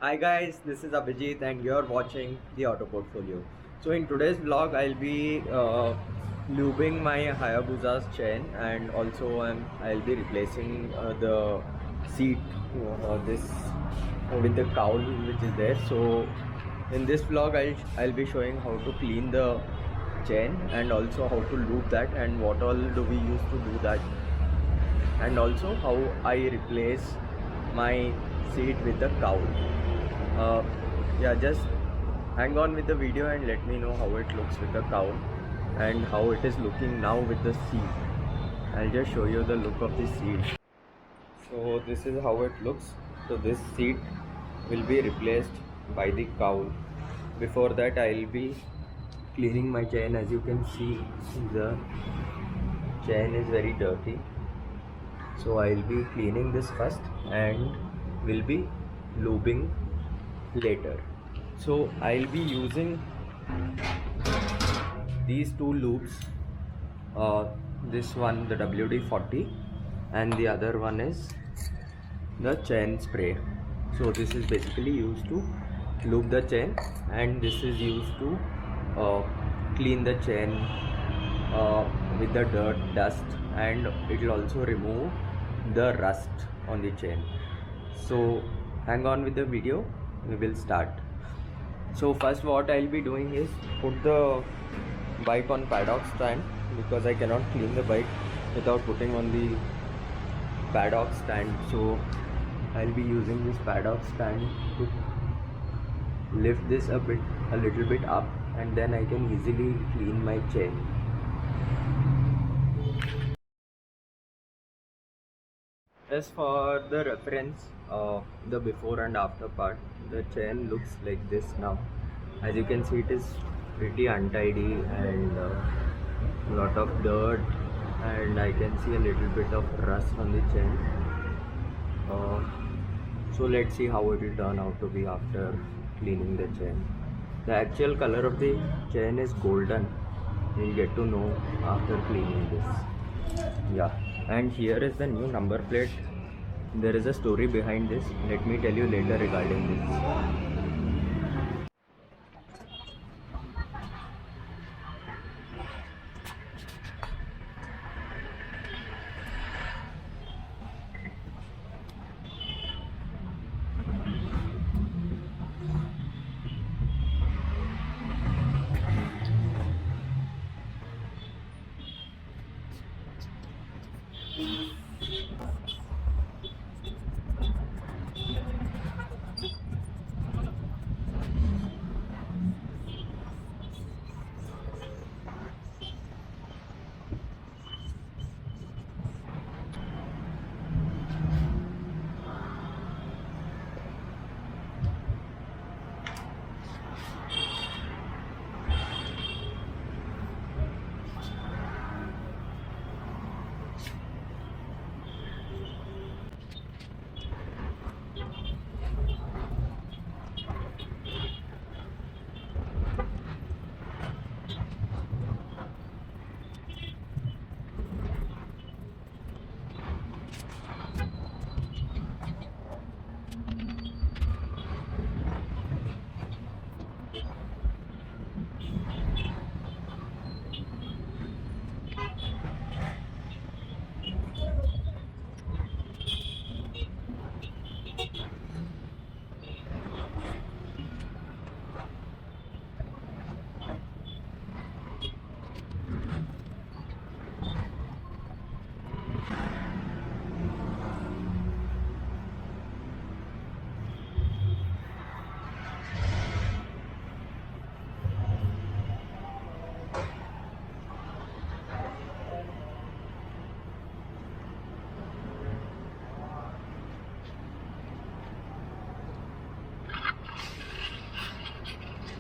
Hi guys, this is Abhijit and you're watching the Auto Portfolio. So in today's vlog, I'll be lubing my Hayabusa's chain, and also I'll be replacing the seat this with the cowl which is there. So in this vlog, I'll be showing how to clean the chain and also how to lube that and what all do we use to do that, and also how I replace my seat with the cowl. uh, yeah, just hang on with the video and let me know how it looks with the cowl and how it is looking now with the seat. I'll just show you the look of the seat. So this is how it looks. So this seat will be replaced by the cowl. Before that, I'll be cleaning my chain. As you can see, the chain is very dirty, so I'll be cleaning this first and will be lubing later. So I'll be using these two loops, this one the WD-40 and the other one is the chain spray. So this is basically used to lube the chain and this is used to clean the chain with the dirt, dust, and it will also remove the rust on the chain. So hang on with the video, we will start. So first what I'll be doing is put the bike on paddock stand, because I cannot clean the bike without putting on the paddock stand. So I'll be using this paddock stand to lift this a little bit up, and then I can easily clean my chain. As for the reference, the before and after part, the chain looks like this now. As you can see, it is pretty untidy and a lot of dirt, and I can see a little bit of rust on the chain. So let's see how it will turn out to be after cleaning the chain. The actual color of the chain is golden. You'll get to know after cleaning this. Yeah, and here is the new number plate. There is a story behind this. Let me tell you later regarding this.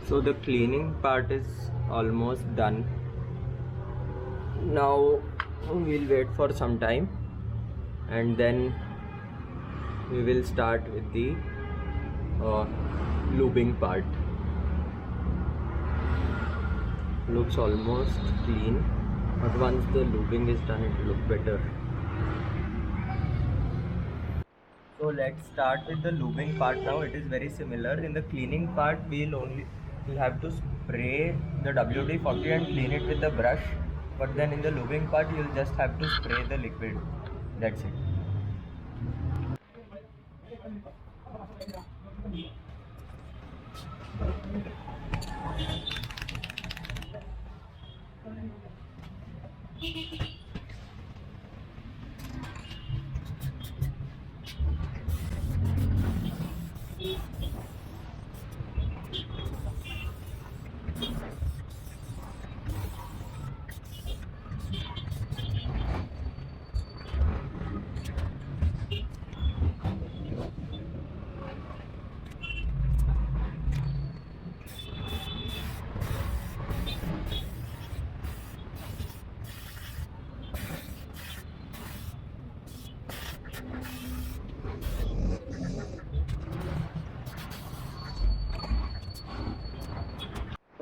So the cleaning part is almost done. Now we'll wait for some time and then we will start with the lubing part. Looks almost clean, but once the lubing is done, it will look better. So let's start with the lubing part now. It is very similar. In the cleaning part, we'll have to spray the WD-40 and clean it with the brush. But then in the lubing part, you'll just have to spray the liquid. That's it.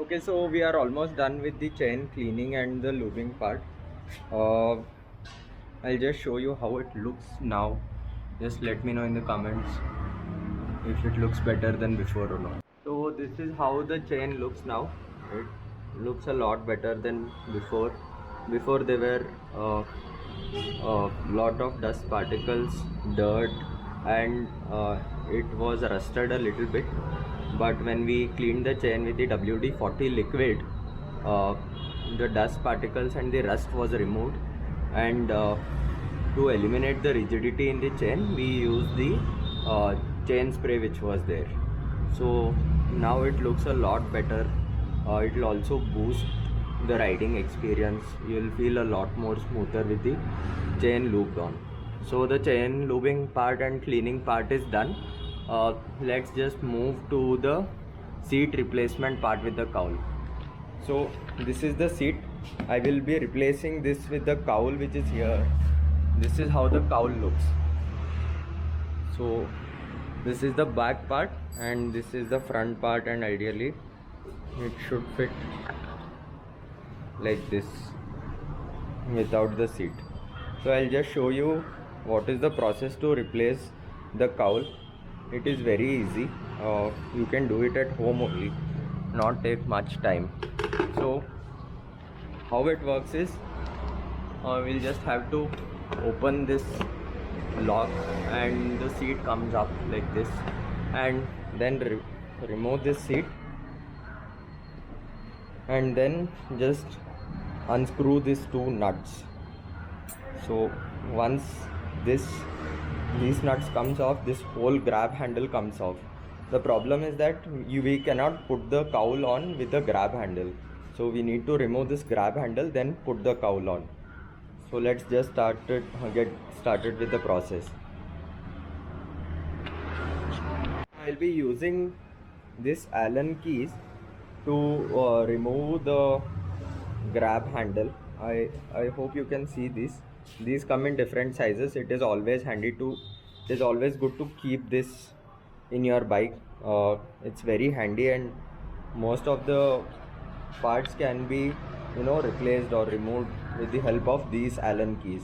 Okay, so we are almost done with the chain cleaning and the lubing part. Uh, I'll just show you how it looks now. Just let me know in the comments if it looks better than before or not. So this is how the chain looks now. It looks a lot better than before. Before there were a lot of dust particles, dirt, and it was rusted a little bit. But when we cleaned the chain with the WD-40 liquid, the dust particles and the rust was removed, and to eliminate the rigidity in the chain, we used the chain spray which was there. So now it looks a lot better. It will also boost the riding experience. You'll feel a lot more smoother with the chain looped on. So the chain lubing part and cleaning part is done. Let's just move to the seat replacement part with the cowl. So this is the seat. I will be replacing this with the cowl which is here. This is how the cowl looks. So this is the back part and this is the front part, and ideally it should fit like this without the seat. So I'll just show you what is the process to replace the cowl. It is very easy. You can do it at home only, not take much time. So how it works is, we'll just have to open this lock and the seat comes up like this, and then remove this seat and then just unscrew these two nuts. So once these nuts comes off, this whole grab handle comes off. The problem is that we cannot put the cowl on with the grab handle, so we need to remove this grab handle, then put the cowl on. So let's just get started with the process. I'll be using this Allen keys to remove the grab handle. I hope you can see this. These come in different sizes. It is always good to keep this in your bike. It's very handy, and most of the parts can be replaced or removed with the help of these Allen keys.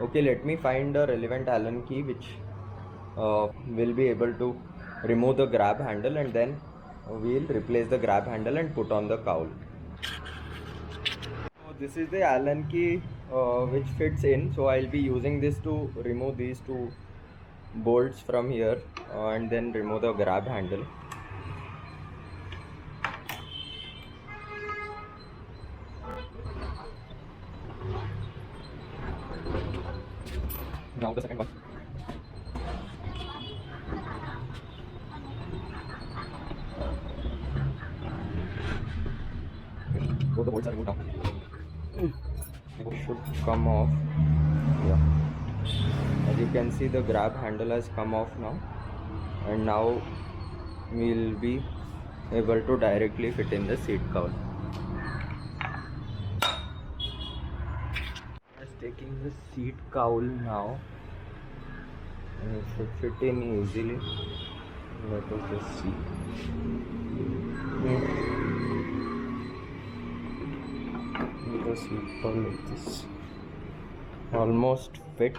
Okay, let me find a relevant Allen key which will be able to remove the grab handle, and then we'll replace the grab handle and put on the cowl. So this is the Allen key which fits in. So I'll be using this to remove these two bolts from here and then remove the grab handle. Now the second one. Both the bolts are removed now. It should come off. Yeah. As you can see, the grab handle has come off now, and now we'll be able to directly fit in the seat cowl. Just taking the seat cowl now, and it should fit in easily. Let us just see. The seat cowl like this. Almost fit,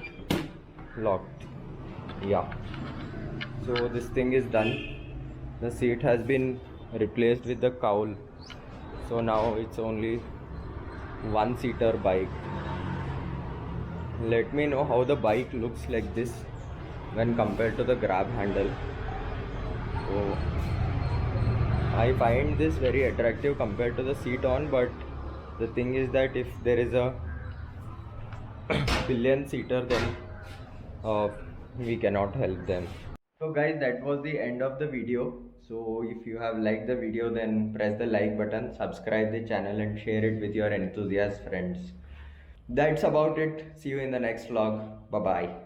locked. Yeah, so this thing is done. The seat has been replaced with the cowl, so now it's only one seater bike. Let me know how the bike looks like this when compared to the grab handle. So I find this very attractive compared to the seat on, but the thing is that if there is a pillion seater, then uh, we cannot help them. So guys, that was the end of the video. So if you have liked the video, then press the like button, subscribe the channel and share it with your enthusiast friends. That's about it. See you in the next vlog. Bye bye.